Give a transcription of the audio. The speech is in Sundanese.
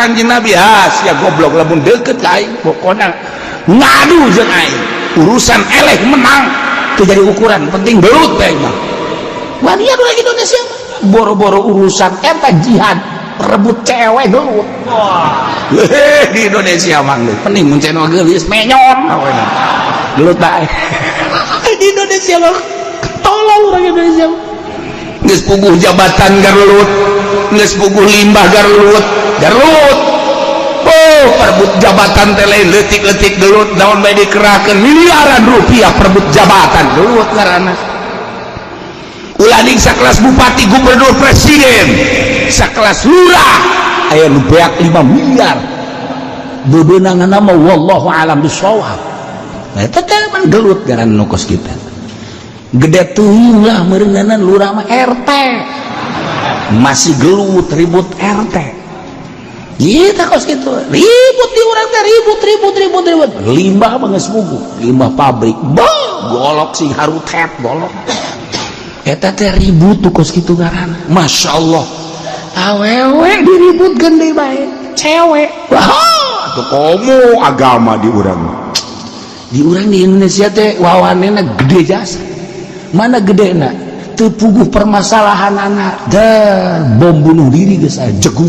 Kanjeng Nabi ya goblok lamun deket ka aing pokona ngadu jeung aing urusan eleh menang teu jadi ukuran penting belut teh mah wani anu lagi Indonesia boro-boro urusan eta jihad rebut cewek gelut di Indonesia mah penting mun cenah geulis menyon gelut bae di Indonesia mah tolol orang Indonesia geus puguh jabatan garlut geus puguh limbah garlut perebut jabatan teh lain leutik-leutik gelut naon bae dikerahkeun miliaran rupiah perebut jabatan gelut ngaranna ulah ning sakelas bupati gubernur presiden sakelas lurah aya nu beak 5 miliar bebeunanganna mah wallahu alam bisawab eta teh mah gelut ngaranna nu kos kita gede teuing lah meureunana lurah mah RT masih gelut ribut RT kita kos gitu ribut di urang teh ribut limbah mah geus puguh limbah pabrik golok sing harutet golok eta teh ribut tuh kos kitu ngaranna masyaallah awewe diributkeun deui bae cewek tuh komo agama di urang di Indonesia teh wawanena gede jasa mana gedena teu puguh permasalahan anak bom bunuh diri geus aya jegung